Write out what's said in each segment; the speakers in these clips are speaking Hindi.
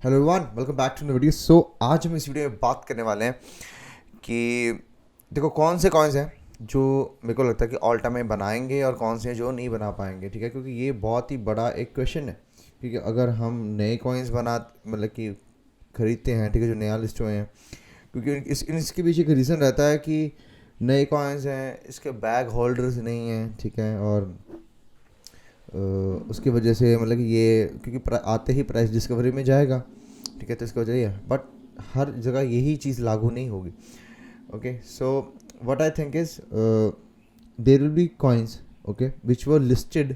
Hello everyone, welcome back to the video. So आज हम इस वीडियो में बात करने वाले हैं कि देखो कौन से कॉइन्स हैं जो मेरे को लगता है कि ऑल टाइम में बनाएंगे और कौन से हैं जो नहीं बना पाएंगे। ठीक है, क्योंकि ये बहुत ही बड़ा एक क्वेश्चन है। क्योंकि अगर हम नए कॉइन्स बना मतलब कि खरीदते हैं, ठीक है, जो नया लिस्ट हुए हैं, क्योंकि इसके पीछे एक रीज़न रहता है कि नए कॉइन्स हैं, इसके बैग होल्डर्स नहीं हैं, ठीक है, और उसकी वजह से मतलब कि ये क्योंकि आते ही प्राइस डिस्कवरी में जाएगा, ठीक है, तो इसकी वजह ये है। बट हर जगह यही चीज़ लागू नहीं होगी। Okay, so what I think is there will be coins, okay, which were listed,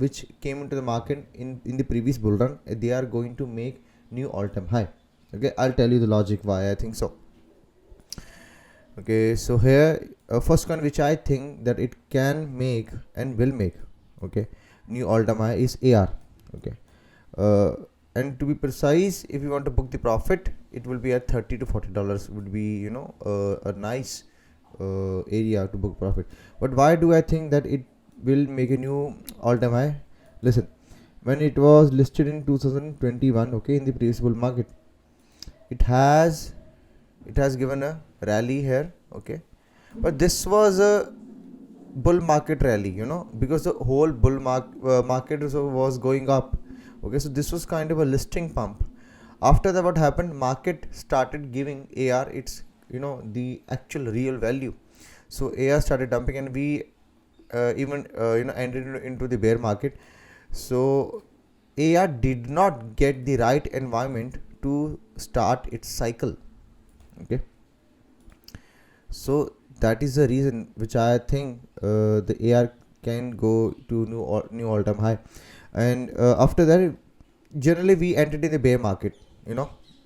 which came into the market in the previous bull run. They are going to make new all time high. Okay, I'll tell you the logic why I think so. Okay, so here first coin which I think that it can make and will make, okay, new all time high is AR. Okay, uh, and to be precise, if you want to book the profit, it will be at $30 to $40 would be, a nice area to book profit. But why do I think that it will make a new all time high? Listen, when it was listed in 2021, okay, in the previous bull market, it has given a rally here, okay, but this was a bull market rally, because the whole market was going up. Okay, so this was kind of a listing pump. After that, what happened? Market started giving AR its, the actual real value. So AR started dumping, and we even entered into the bear market. So AR did not get the right environment to start its cycle. Okay, so that is the reason which I think the AR can go to new all time high. And after that, generally we entered in the bear market,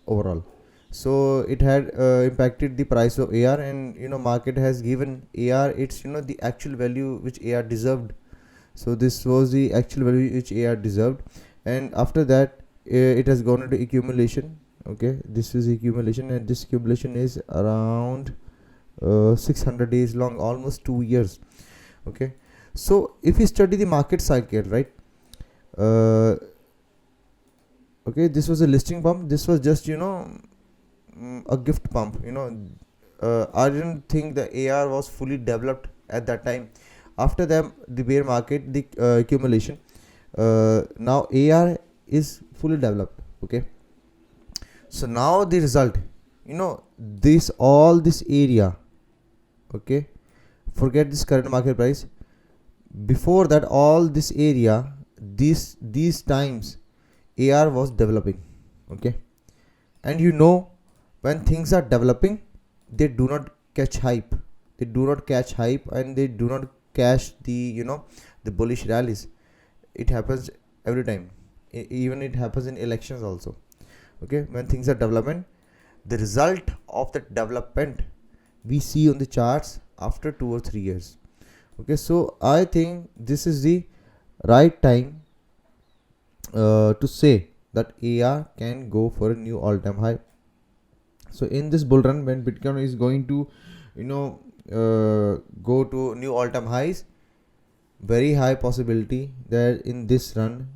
overall. So it had impacted the price of AR, and market has given AR its, the actual value which AR deserved. So this was the actual value which AR deserved, and after that it has gone into accumulation. Okay, this is accumulation, and this accumulation is around 600 days long, almost 2 years. Okay, so if you study the market cycle, right, uh, okay, this was a listing pump. This was just, a gift pump. I didn't think the AR was fully developed at that time. After the bear market, the accumulation, now AR is fully developed. Okay, so now the result, this area, okay, forget this current market price. Before that, all this area, these times, AR was developing. Okay, and when things are developing, they do not catch hype. They do not catch hype, and they do not catch the bullish rallies. It happens every time. Even it happens in elections also. Okay, when things are development, the result of that development we see on the charts after 2 or 3 years. Okay, so I think this is the right time to say that AR can go for a new all-time high. So in this bull run, when Bitcoin is going to, go to new all-time highs, very high possibility that in this run,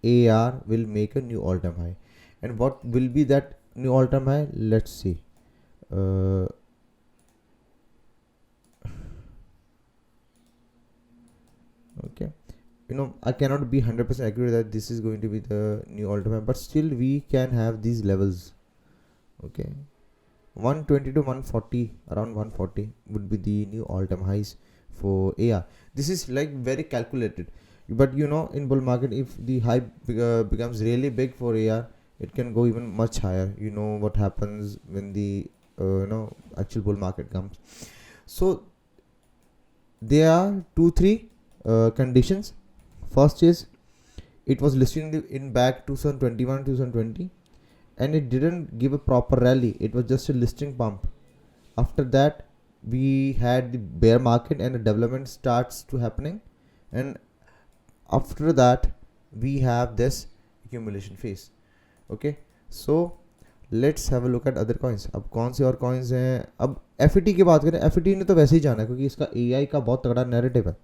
AR will make a new all-time high. And what will be that new all-time high? Let's see. Uh, okay, I cannot be 100% accurate that this is going to be the new all-time high, but still we can have these levels. Okay, 120 to 140, around 140 would be the new all-time highs for AR. This is like very calculated, but in bull market, if the hype becomes really big for AR, it can go even much higher. You know what happens when the actual bull market comes. So there are 2 3 conditions. First is it was listed in back 2021 2020, and it didn't give a proper rally. It was just a listing pump. After that, we had the bear market, and the development starts to happening, and after that we have this accumulation phase. Okay, so let's have a look at other coins. अब कौन से और कॉइन्स हैं? अब एफ की बात करें, एफ ने तो वैसे ही जाना है क्योंकि इसका ए का बहुत तगड़ा नैरेटिव है.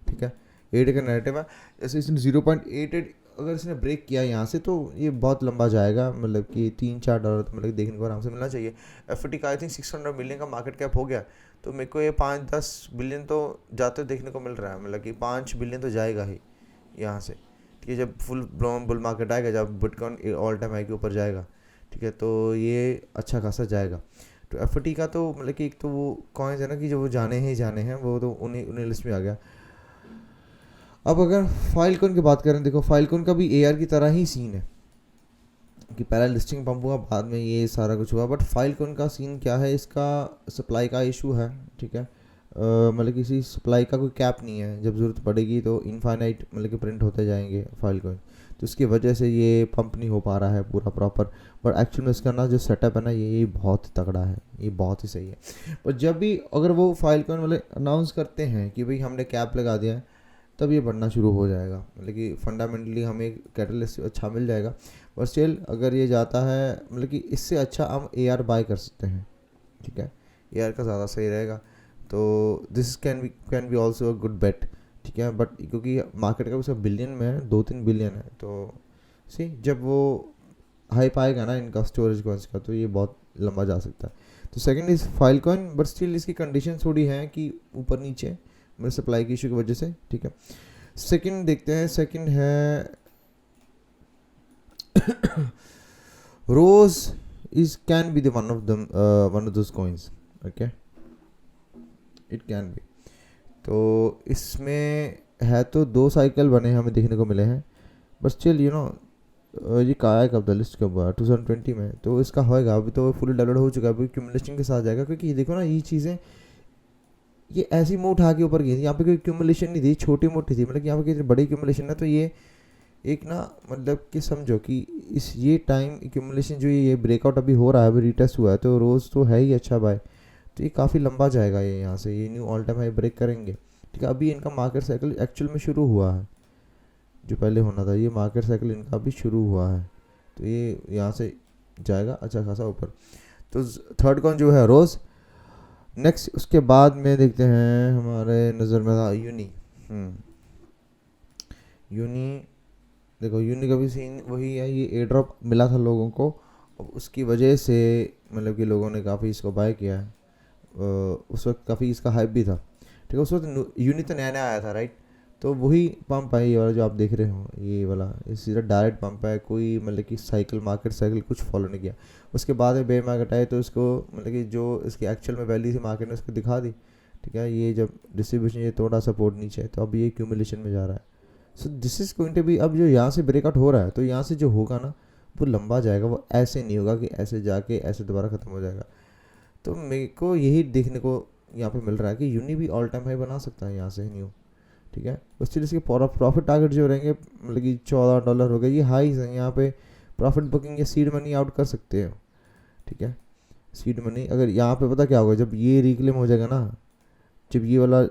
ठीक है, 8 का नैरेटिव है. जैसे इसने 0.88 अगर इसने ब्रेक किया यहाँ से तो ये बहुत लंबा जाएगा, मतलब कि $3-4 तो मतलब देखने को आराम से मिलना चाहिए। एफटी का आई थिंक 600 मिलियन का मार्केट कैप हो गया, तो मेरे को ये 5-10 बिलियन तो जाते देखने को मिल रहा है, मतलब कि 5 बिलियन तो जाएगा ही यहाँ से। ठीक है, जब फुल ब्लोन बुल मार्केट आएगा, जब बिटकॉइन ऑल टाइम हाई के ऊपर जाएगा, ठीक है, तो ये अच्छा खासा जाएगा। तो एफ का तो मतलब कि एक तो वो कॉइन्स है ना कि जो वो जाने हैं वो तो उन्हीं उन्हीं लिस्ट में आ गया। अब अगर फाइलकॉन की बात करें, देखो फाइलकॉन का भी एआर की तरह ही सीन है कि पहला लिस्टिंग पंप हुआ, बाद में ये सारा कुछ हुआ। बट फाइलकॉन का सीन क्या है, इसका सप्लाई का इशू है। ठीक है, मतलब किसी सप्लाई का कोई कैप नहीं है, जब ज़रूरत पड़ेगी तो इनफाइनाइट मतलब कि प्रिंट होते जाएंगे फाइलकॉइन, तो इसकी वजह से ये पंप नहीं हो पा रहा है पूरा प्रॉपर। बट एक्चुअल में इसका ना जो सेटअप है ना, ये बहुत तगड़ा है, ये बहुत ही सही है। और जब भी अगर वो फाइलकॉइन वाले अनाउंस करते हैं कि भाई हमने कैप लगा दिया है, तब ये बढ़ना शुरू हो जाएगा, मतलब कि फंडामेंटली हमें कैटलिस्ट अच्छा मिल जाएगा। और स्टिल अगर ये जाता है, मतलब कि इससे अच्छा हम AR बाय कर सकते हैं। ठीक है, AR का ज़्यादा सही रहेगा, तो this can be also a good bet. ठीक है, बट क्योंकि मार्केट का उसका बिलियन में है, 2-3 बिलियन है, तो सी जब वो हाई पाएगा ना इनका स्टोरेज कॉइन्स का, तो ये बहुत लंबा जा सकता है। तो second is Filecoin, but still इसकी कंडीशन थोड़ी हैं कि ऊपर नीचे मेरे सप्लाई की इशू की वजह से। ठीक है, सेकंड देखते हैं, सेकंड है rose is can be the one of those coins. Okay, it can be. तो इसमें है तो 2 साइकिल बने हमें देखने को मिले हैं, बट स्टिल यू नो ये कहा है कब, द लिस्ट कब हुआ 2020 में, तो इसका होएगा, अभी तो फुल डेवलप हो चुका है, अभी क्यूमुलेशन के साथ जाएगा। क्योंकि देखो ना, ये चीज़ें ये ऐसी मुँह उठा के ऊपर गई थी, यहाँ पे कोई क्यूमुलेशन नहीं थी, छोटी मोटी थी, मतलब कि यहाँ पे कितनी बड़ी क्यूमुलेशन है। तो ये एक ना मतलब कि समझो कि इस ये टाइम एक्यूमुलेशन जो ये ब्रेकआउट अभी हो रहा है, अभी रिटेस्ट हुआ है, तो रोज़ तो है ही अच्छा बाय, तो ये काफ़ी लंबा जाएगा, ये यहाँ से ये new all time high break करेंगे। ठीक है, अभी इनका मार्केट साइकिल एक्चुअल में शुरू हुआ है, जो पहले होना था, ये मार्केट साइकिल इनका अभी शुरू हुआ है, तो ये यहाँ से जाएगा अच्छा खासा ऊपर। तो थर्ड कौन जो है रोज़। नेक्स्ट उसके बाद में देखते हैं, हमारे नज़र में था यूनी। यूनी, देखो यूनी का भी सीन वही है, ये एयर ड्रॉप मिला था लोगों को, और उसकी वजह से मतलब कि लोगों ने काफ़ी इसको बाय किया है। उस वक्त काफ़ी इसका हाइप भी था। ठीक है, उस वक्त यूनी तो नया नया आया था, राइट, तो वही पंप है ये वाला जो आप देख रहे हो, ये वाला ये सीधा डायरेक्ट पंप है, कोई मतलब कि साइकिल मार्केट साइकिल कुछ फॉलो नहीं किया। उसके बाद में बेयर मार्केट आए, तो इसको मतलब कि जो इसकी एक्चुअल में वैल्यू थी मार्केट ने उसको दिखा दी। ठीक है, ये जब डिस्ट्रीब्यूशन ये थोड़ा सपोर्ट नीचे है, तो अब ये क्यूमुलेशन में जा रहा है। So this is going to be, अब जो यहाँ से ब्रेकआउट हो रहा है, तो यहाँ से जो होगा ना वो लंबा जाएगा, वो ऐसे नहीं होगा कि ऐसे जाके ऐसे दोबारा ख़त्म हो जाएगा। तो मेरे को यही देखने को यहाँ पे मिल रहा है कि यूनी भी ऑल टाइम हाई बना सकता है यहाँ से न्यू। ठीक है, उस चीज़ के प्रॉफिट टारगेट जो रहेंगे, मतलब कि $14 हो गए, ये हाईज हैं यहाँ पे। प्रॉफिट बुकिंग या सीड मनी आउट कर सकते हो। ठीक है, सीड मनी अगर यहाँ पे पता क्या होगा, जब ये रिक्लेम हो जाएगा ना, जब ये वाला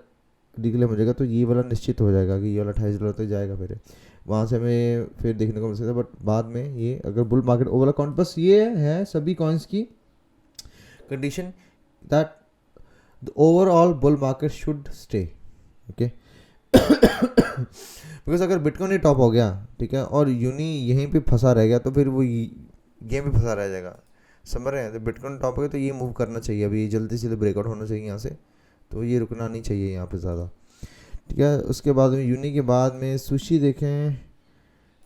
रिक्लेम हो जाएगा, तो ये वाला निश्चित हो जाएगा कि ये वाला $28 तक जाएगा, फिर वहाँ से हमें फिर देखने को मिल सकता है। बट बाद में ये अगर बुल मार्केट ओवरऑल काउंट, बस ये है सभी कॉइन्स की condition that the overall bull market should stay. Okay, because अगर बिटकॉइन ही टॉप हो गया, ठीक है, और यूनी यहीं पे फंसा रह गया, तो फिर वो गेम में फंसा रह जाएगा। समझ रहे हैं, तो बिटकॉइन टॉप हो गया, तो ये मूव करना चाहिए, अभी जल्दी से ब्रेकआउट होना चाहिए यहाँ से, तो ये रुकना नहीं चाहिए यहाँ पे ज़्यादा। ठीक है, उसके बाद में यूनी के बाद में सुशी देखें,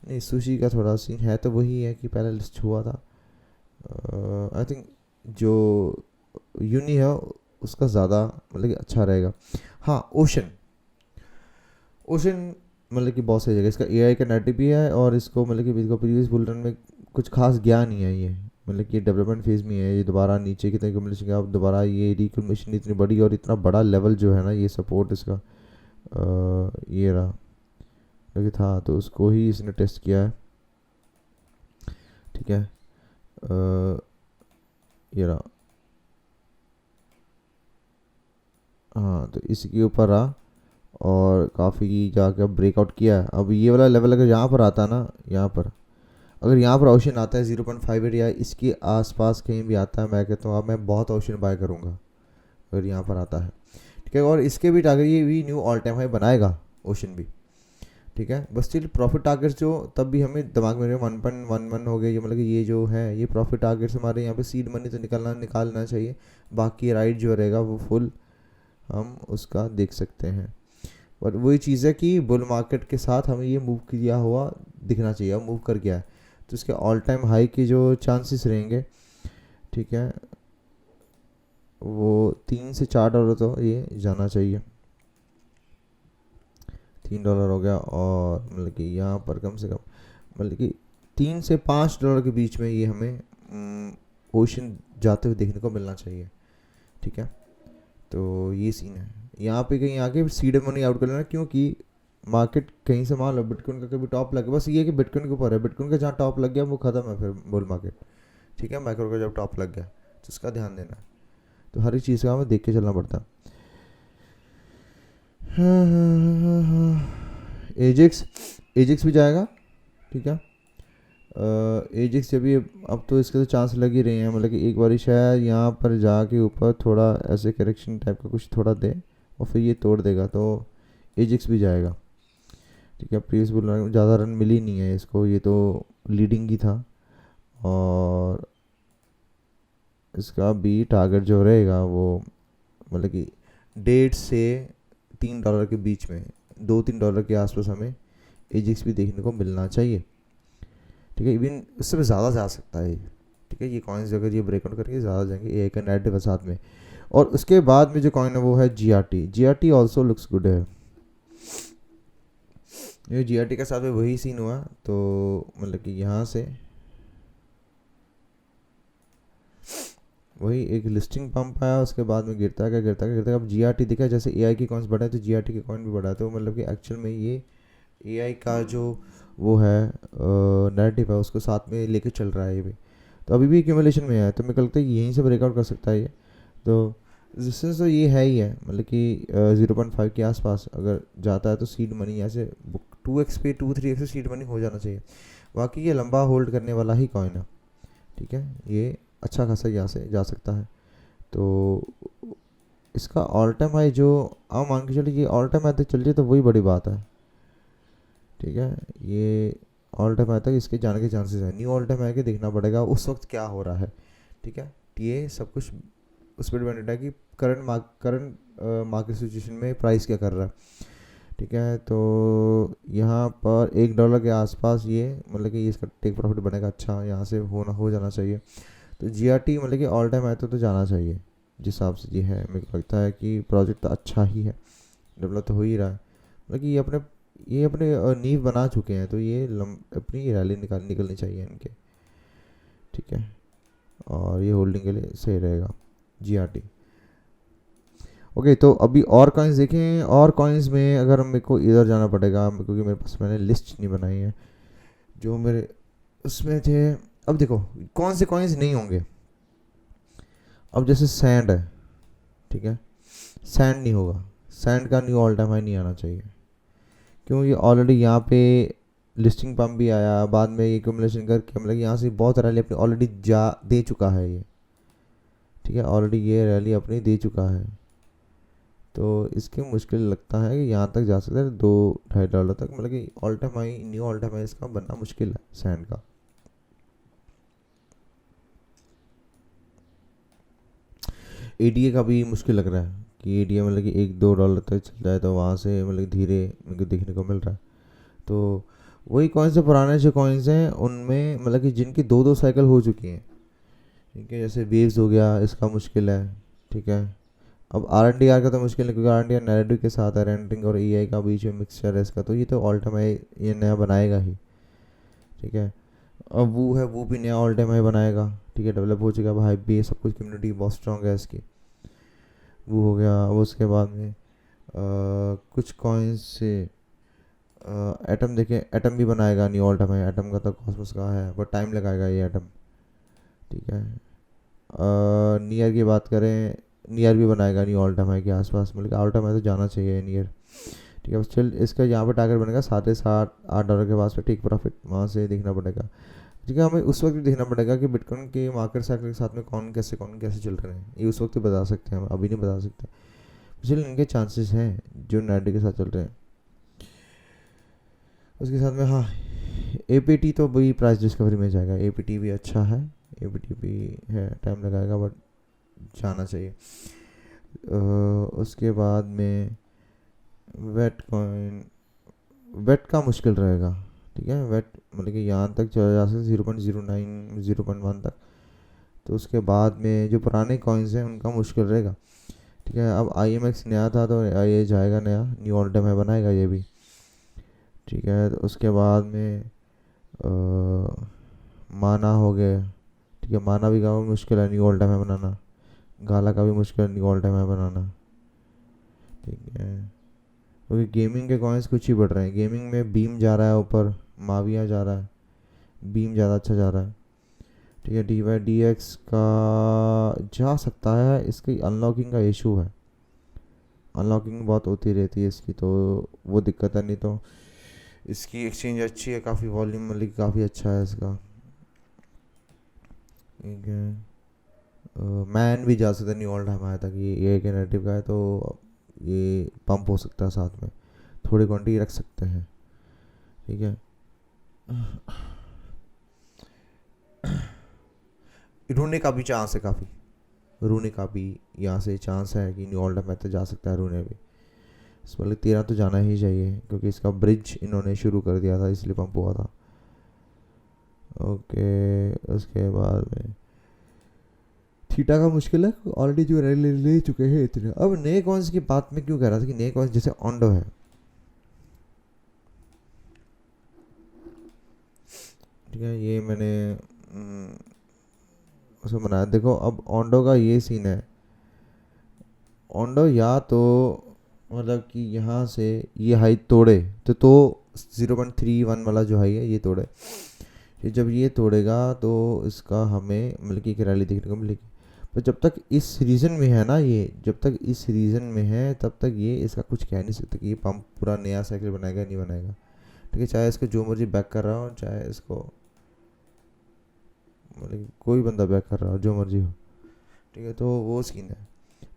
नहीं सुशी का थोड़ा सीन है, तो वही है कि पहले लिस्ट हुआ था। आई थिंक जो यूनी है उसका ज़्यादा मतलब कि अच्छा रहेगा। हाँ, ओशन मतलब कि बहुत सही जगह, इसका AI का नेट भी है, और इसको मतलब कि इसको प्रीवियस बुल रन में कुछ खास गया नहीं है ये, मतलब कि डेवलपमेंट फेज में है ये। दोबारा नीचे की तक अब दोबारा ये रिकम्बिनेशन इतनी बड़ी और इतना बड़ा लेवल जो है ना, ये सपोर्ट इसका ये रहा लगे था, तो उसको ही इसने टेस्ट किया है। ठीक है, ये रहा, हाँ, तो इसके ऊपर रहा और काफ़ी जाके अब ब्रेकआउट किया है। अब ये वाला लेवल अगर यहाँ पर आता है ना, यहाँ पर अगर यहाँ पर ऑप्शन आता है 0.58 या इसके आसपास कहीं भी आता है, मैं कहता हूँ अब मैं बहुत ऑप्शन बाय करूँगा अगर यहाँ पर आता है। ठीक है, और इसके भी टारगेट, ये भी न्यू ऑल टाइम हाई बनाएगा ओशन भी। ठीक है। बस स्टिल प्रॉफिट टारगेट्स जो तब भी हमें दिमाग में 1.11 हो गए, ये मतलब कि ये जो है ये प्रॉफिट टारगेट्स हमारे यहाँ पे सीड मनी तो निकालना चाहिए, बाकी राइट जो रहेगा वो फुल हम उसका देख सकते हैं। और वही चीज़ है कि बुल मार्केट के साथ हमें ये मूव किया हुआ दिखना चाहिए, अब मूव कर गया है तो इसके ऑल टाइम हाई के जो चांसेस रहेंगे, ठीक है, वो $3 से $4 तो ये जाना चाहिए। $3 हो गया, और मतलब कि यहाँ पर कम से कम मतलब कि $3 से $5 के बीच में ये हमें ओशन जाते हुए देखने को मिलना चाहिए, ठीक है। तो ये सीन है, यहाँ पे कहीं आके सीड मनी आउट कर लेना, क्योंकि मार्केट कहीं से मान लो बिटकॉइन का कभी टॉप लगे, बस ये है कि बिटकॉइन के ऊपर है, बिटकॉइन का जहाँ टॉप लग गया वो खत्म है फिर बुल मार्केट, ठीक है। माइक्रो का जब टॉप लग गया तो उसका ध्यान देना है, तो हर एक चीज़ का हमें देख के चलना पड़ता है। एजेक्स भी जाएगा, ठीक है। एजेक्स जब ये अब तो इसके तो चांस लग ही रहे हैं, मतलब कि एक बार शायद यहाँ पर जाके ऊपर थोड़ा ऐसे करेक्शन टाइप का कुछ थोड़ा दे और फिर ये तोड़ देगा तो एजेक्स भी जाएगा, ठीक है। प्रीवियस बुल रन ज़्यादा रन मिली नहीं है इसको, ये तो लीडिंग ही था, और इसका भी टारगेट जो रहेगा वो मतलब कि $1.5 से $3 के बीच में, $2-3 के आसपास हमें एजेक्स भी देखने को मिलना चाहिए, ठीक है। इवन उससे भी ज़्यादा जा सकता है, ठीक है। ये कॉइन्स अगर ये ब्रेकआउट करके ज़्यादा जाएंगे, एआई का नैरेटिव है साथ में। और उसके बाद में जो कॉइन है वो है GRT ऑल्सो लुक्स गुड है। ये GRT के साथ में वही सीन हुआ, तो मतलब कि यहाँ से वही एक लिस्टिंग पंप आया, उसके बाद में गिरता है। अब GRT दिखा, जैसे एआई की कॉइन्स बढ़ा है तो GRT के कॉइन भी बढ़ा है, तो मतलब कि एक्चुअल में ये एआई का जो वो है नैरेटिव है उसको साथ में लेके चल रहा है ये भी, तो अभी भी एक्यूमुलेशन में है, तो मेरे को लगता है यहीं से ब्रेकआउट कर सकता है ये। तो रेजिस्टेंस तो ये है ही है, मतलब कि 0.5 के आसपास अगर जाता है तो सीड मनी ऐसे 2x पे 2-3x सीड मनी हो जाना चाहिए। बाकी ये लंबा होल्ड करने वाला ही कॉइन है, ठीक है, ये अच्छा खासा यहाँ से जा सकता है। तो इसका ऑल टाइम हाई जो आप मान के चलिए ये ऑल टाइम हाई तक चल जाए तो वही बड़ी बात है, ठीक है। ये ऑल टाइम हाई तक इसके जाने के चांसेस है, न्यू ऑल टाइम हाई के देखना पड़ेगा उस वक्त क्या हो रहा है, ठीक है। ये सब कुछ उस पर डिपेंडेड है कि करंट मार्केट सिचुएशन में प्राइस क्या कर रहा है, ठीक है। तो यहाँ पर $1 के आसपास ये मतलब कि इसका टेक प्रॉफिट बनेगा, अच्छा यहाँ से हो जाना चाहिए। तो GRT मतलब कि ऑल टाइम हाई तो जाना चाहिए जिस हिसाब से ये है, मेरे को लगता है कि प्रोजेक्ट तो अच्छा ही है, डेवलप तो हो ही रहा है, मतलब कि ये अपने नींव बना चुके हैं, तो ये अपनी रैली निकलनी चाहिए इनके, ठीक है। और ये होल्डिंग के लिए सही रहेगा GRT। ओके, तो अभी और कॉइन्स देखें, और कॉइन्स में अगर मेरे को इधर जाना पड़ेगा क्योंकि मेरे पास मैंने लिस्ट नहीं बनाई है जो मेरे उसमें थे। अब देखो कौन से कॉइन्स नहीं होंगे, अब जैसे सैंड है, ठीक है, सैंड नहीं होगा, सैंड का न्यू ऑल टाइम हाई नहीं आना चाहिए, क्यों, ये ऑलरेडी यहाँ पे लिस्टिंग पम्प भी आया, बाद में ये एक्यूमुलेशन करके मतलब यहाँ से बहुत रैली अपनी ऑलरेडी दे चुका है ये, ठीक है, ऑलरेडी ये रैली अपनी दे चुका है, तो इसकी मुश्किल लगता है कि यहाँ तक जा सकता है $2-2.5 तक, मतलब कि all time high new all time high इसका बनना मुश्किल है सैंड का। ADA का भी मुश्किल लग रहा है कि ADA मतलब कि $1-2 तक चल जाए तो वहाँ से मतलब धीरे मेरे को देखने को मिल रहा है। तो वही कॉइन्स से पुराने जो कॉइन्स हैं उनमें मतलब कि जिनकी 2-2 साइकिल हो चुकी हैं, ठीक है, जैसे वेव्स हो गया, इसका मुश्किल है, ठीक है। अब RNDR का तो मुश्किल है क्योंकि RNDR नैरेटिव के साथ है, रेंटिंग और EI का बीच में मिक्सचर है इसका, तो ये तो ऑल टाइम हाई ये नया बनाएगा ही, ठीक है। अब वो भी नया ऑल टाइम हाई बनाएगा, ठीक है, डेवलप हो चुका है, हाइप भी है, सब कुछ, कम्युनिटी बहुत स्ट्रॉन्ग है इसकी, वो हो गया। अब उसके बाद में कुछ कॉइन्स से एटम देखें, एटम भी बनाएगा new all time high, atom का तो कॉस्मोस का है पर टाइम लगाएगा ये एटम, ठीक है। नियर की बात करें, नियर भी बनाएगा न्यू ऑल टाइम हाई के आसपास, मतलब ऑल टाइम हाई तो जाना चाहिए नियर, ठीक है। चल इसका यहाँ पर टारगेट बनेगा $7.5-8 के पास पे, टेक प्रॉफिट वहाँ से देखना पड़ेगा, ठीक है। हमें उस वक्त भी देखना पड़ेगा कि बिटकॉइन के मार्केट साइकिल के साथ में कौन कैसे चल रहे हैं, ये उस वक्त ही बता सकते हैं, हम अभी नहीं बता सकते, इसलिए इनके चांसेस हैं जो नैरेटिव के साथ चल रहे हैं। उसके साथ में हाँ APT तो वही प्राइस डिस्कवरी में जाएगा, APT भी अच्छा है, APT भी है, टाइम लगाएगा बट जाना चाहिए। उसके बाद में वेट कॉइन, वेट का मुश्किल रहेगा, ठीक है, वेट मतलब कि यहाँ तक चला जा सकता है 0.09 0.1 तक, तो उसके बाद में जो पुराने कॉइन्स हैं उनका मुश्किल रहेगा, ठीक है। अब IMX नया था तो ये जाएगा नया, न्यू ऑल टाइम है बनाएगा ये भी, ठीक है। तो उसके बाद में माना हो गया, ठीक है, माना भी काफ़ी मुश्किल है न्यू ऑल टाइम है बनाना, गाला का भी मुश्किल है न्यू ऑल टाइम है बनाना, ठीक है। क्योंकि गेमिंग के कॉइन्स कुछ ही बढ़ रहे हैं, गेमिंग में बीम जा रहा है ऊपर, माविया जा रहा है, बीम ज़्यादा अच्छा जा रहा है, ठीक है। DYDX का जा सकता है, इसकी अनलॉकिंग का इशू है, अनलॉकिंग बहुत होती रहती है इसकी, तो वो दिक्कत है, नहीं तो इसकी एक्सचेंज अच्छी है, काफ़ी वॉल्यूम मतलब काफ़ी अच्छा है इसका, ठीक है। मैन भी जा सकता है न्यू ऑल टाइम आया था कि ये एक नेटिव का है, तो ये पंप हो सकता है साथ में, थोड़ी क्वांटिटी रख सकते हैं, ठीक है। रूने का भी चांस है काफ़ी, रूने का भी यहाँ से चांस है कि न्यू ऑल टाइम तो जा सकता है रूने भी, इस वाले 13 तो जाना ही चाहिए क्योंकि इसका ब्रिज इन्होंने शुरू कर दिया था इसलिए पंप हुआ था। ओके, उसके बाद में थीटा का मुश्किल है, ऑलरेडी जो ले चुके हैं इतने। अब नए कॉइन्स की बात में क्यों कह रहा था कि नए कॉइन्स जैसे ऑन्डो है, ठीक है, ये मैंने उसको बनाया। देखो अब ऑन्डो का ये सीन है, ऑन्डो या तो मतलब कि यहाँ से ये हाइट तोड़े तो 0.31 वाला जो हाई है ये तोड़े, ये जब ये तोड़ेगा तो इसका हमें मतलब कि एक रैली देखने को मिलेगी, पर जब तक इस रीजन में है ना, ये जब तक इस रीजन में है तब तक ये इसका कुछ कह नहीं सकता कि ये पंप पूरा नया साइकिल बनाएगा नहीं बनाएगा, ठीक है। चाहे इसको जो मर्जी बैक कर रहा हो, चाहे इसको मतलब कोई बंदा बैक कर रहा हो, जो मर्जी हो, ठीक है, तो वो सीन है।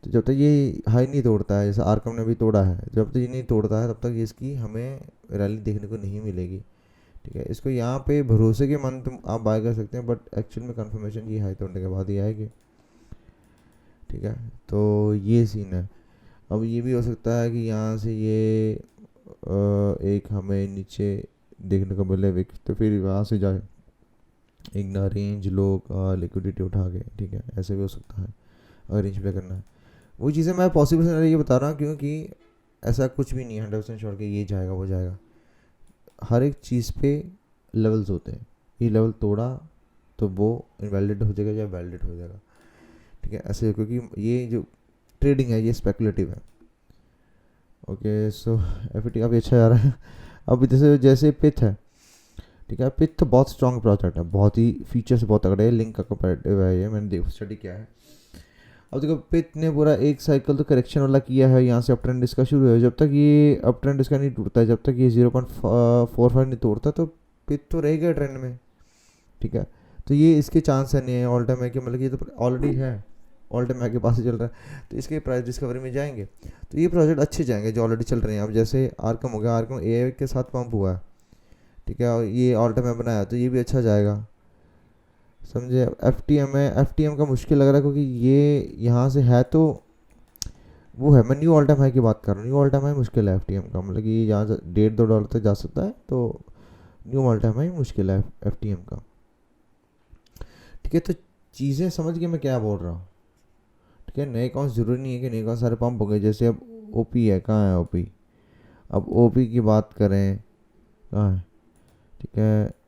तो जब तक ये हाई नहीं तोड़ता है, जैसे आर्कम ने भी तोड़ा है, जब तक ये नहीं तोड़ता है तब तक इसकी हमें रैली देखने को नहीं मिलेगी, ठीक है। इसको यहाँ पे भरोसे के मन तुम आप बाय कर सकते हैं, बट एक्चुअल में कंफर्मेशन ये हाई तोड़ने के बाद ही आएगी, ठीक है। तो ये सीन है। अब ये भी हो सकता है कि यहाँ से ये एक हमें नीचे देखने को मिले विक, तो फिर वहाँ से जाए एक ना रेंज लो लिक्विडिटी उठा के, ठीक है, ऐसे भी हो सकता है अगर रेंज पे करना है। वही चीज़ें मैं पॉसिबल से ये बता रहा हूँ क्योंकि ऐसा कुछ भी नहीं है 100% श्योर कि ये जाएगा वो जाएगा, हर एक चीज़ पे लेवल्स होते हैं, ये लेवल तोड़ा तो वो इनवैलिड हो जाएगा या वैलिड हो जाएगा, ठीक है, ऐसे, क्योंकि ये जो ट्रेडिंग है ये स्पेकुलेटिव है। ओके, सो एफईटी काफ़ी अच्छा जा रहा है। अब जैसे जैसे पिथ है, ठीक है, पिथ तो बहुत स्ट्रॉन्ग प्रोजेक्ट है, बहुत ही फीचर्स बहुत तगड़े है, लिंक का कंपैरेटिव है ये, मैंने देखो स्टडी किया है। अब देखो पिथ ने पूरा एक साइकिल तो करेक्शन वाला किया है, यहाँ से अप ट्रेंड इसका शुरू है, जब तक ये अप ट्रेंड इसका नहीं टूटता है, जब तक ये 0.45 नहीं तोड़ता तो पिथ तो रहेगा ट्रेंड में, ठीक है। तो ये इसके चांस है नहीं है ऑल टाइम है कि मतलब कि ये तो ऑलरेडी है, ऑल टाइम के पास ही चल रहा है, तो इसके प्राइस डिस्कवरी में जाएंगे तो ये प्रोजेक्ट अच्छे जाएंगे जो ऑलरेडी चल रहे हैं। अब जैसे आर्कम हो गया, आर्कम AI के साथ पंप हुआ है, ठीक है, और ये ऑल टाइम बनाया तो ये भी अच्छा जाएगा, समझे। FTM है, FTM का मुश्किल लग रहा है क्योंकि ये यहाँ से है तो वो है, मैं न्यू ऑल टाइम हाई की बात कर रहा हूँ, न्यू ऑल टाइम हाई मुश्किल है FTM का, मतलब कि यहाँ से $1.5-2 तक जा सकता है, तो न्यू ऑल टाइम हाई मुश्किल है FTM का, ठीक है। तो चीज़ें समझ के मैं क्या बोल रहा हूँ, ठीक है। नए अकाउंट ज़रूरी नहीं है कि नए अकाउंट सारे पंप हो गए, जैसे अब OP है, कहाँ है OP, अब OP की बात करें कहाँ है, ठीक है,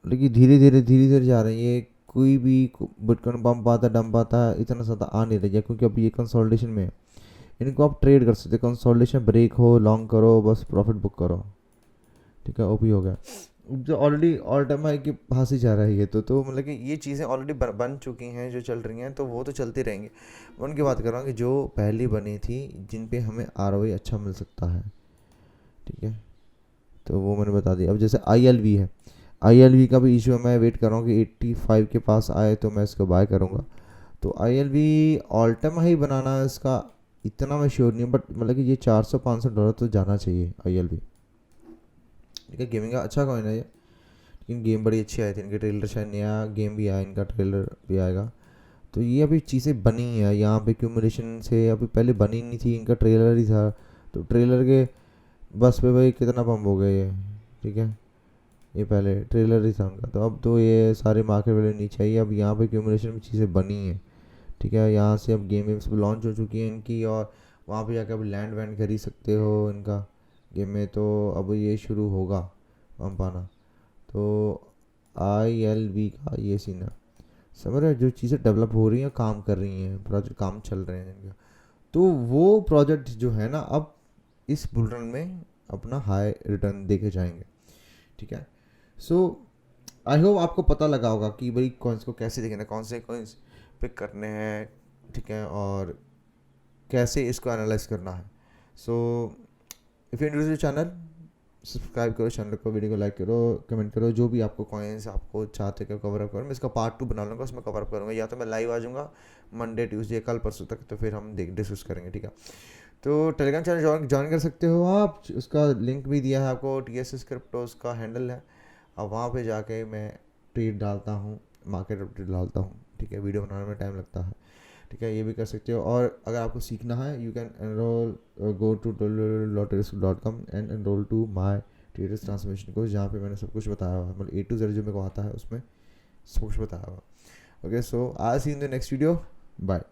लेकिन धीरे धीरे जा रहे हैं ये, कोई भी बिटकॉइन पंप आता डंप आता है इतना ज़्यादा आ नहीं रही है क्योंकि अभी ये कंसोलिडेशन में है, इनको आप ट्रेड कर सकते हैं, कंसोलिडेशन ब्रेक हो लॉन्ग करो बस प्रॉफिट बुक करो, ठीक है। OP हो गया, जो ऑलरेडी ऑल टाइम हाई के पास ही जा रहा है ये, तो मतलब कि ये चीज़ें ऑलरेडी बन चुकी हैं जो चल रही हैं, तो वो तो चलती रहेंगी। मैं उनकी बात कर रहा हूँ कि जो पहली बनी थी जिन पे हमें ROI अच्छा मिल सकता है, ठीक है, तो वो मैंने बता दिया। अब जैसे ILV है, ILV का भी इशू है, मैं वेट कर रहा हूँ कि 85 के पास आए तो मैं इसको बाय करूँगा। तो ILV ऑल टाइम हाई बनाना इसका इतना मैं श्योर नहीं हूँ, बट मतलब कि ये $400-500 तो जाना चाहिए ILV, ठीक है, गेमिंग का अच्छा कॉइन है ये, लेकिन गेम बड़ी अच्छी आई थी इनके। ट्रेलर शायद नया गेम भी आया इनका, ट्रेलर भी आएगा। तो ये अभी चीज़ें बनी है यहाँ पे क्यूमुलेशन से, अभी पहले बनी नहीं थी, इनका ट्रेलर ही था। तो ट्रेलर के बस पे भाई कितना पंप हो गया ये, ठीक है, ये पहले ट्रेलर ही था उनका। तो अब तो ये सारे मार्केट वैल्यू नीचे आई है, अब यहाँ पे क्यूमुलेशन में चीज़ें बनी हैं, ठीक है। यहाँ से अब गेम वेम्स लॉन्च हो चुकी हैं इनकी, और वहाँ पे जाकर अब लैंड वैंड खरीद सकते हो इनका गेम में। तो अब ये शुरू होगा पंप आना। तो ILB का ये सीन है, समझ रहे हो? जो चीज़ें डेवलप हो रही हैं, काम कर रही हैं, प्रोजेक्ट काम चल रहे हैं इनके, तो वो प्रोजेक्ट जो है ना अब इस बुल रन में अपना हाई रिटर्न देके जाएंगे, ठीक है। सो आई होप आपको पता लगा होगा कि भाई कॉइन्स को कैसे देखना है, कौन से कॉइन्स पिक करने हैं, ठीक है, और कैसे इसको एनालाइज करना है। So if you interested channel, subscribe करो चैनल को, वीडियो को लाइक करो, कमेंट करो, जो भी आपको कॉइन्स आपको चाहते हो कवर अप करो। मैं इसका पार्ट 2 बना लूँगा, उसमें कवर अप करूँगा, या तो मैं लाइव आ जाऊँगा मंडे ट्यूसडे कल परसों तक, तो फिर हम डिस्कस करेंगे, ठीक है। तो टेलीग्राम चैनल ज्वाइन कर सकते हो आप, उसका लिंक भी दिया है आपको, TSS क्रिप्टोस का हैंडल है। अब वहाँ पे जाके मैं ट्वीट डालता हूँ, मार्केट अपडेट डालता हूँ, ठीक है। वीडियो बनाने में टाइम लगता है, ठीक है, ये भी कर सकते हो। और अगर आपको सीखना है, you can enrol, go to www.traders.com and enrol to my traders transformation course, जहाँ पे मैंने सब कुछ बताया हुआ है, मतलब A to Z जो मेरे को आता है उसमें सब कुछ बताया हुआ। Okay, so I see in the next video, bye.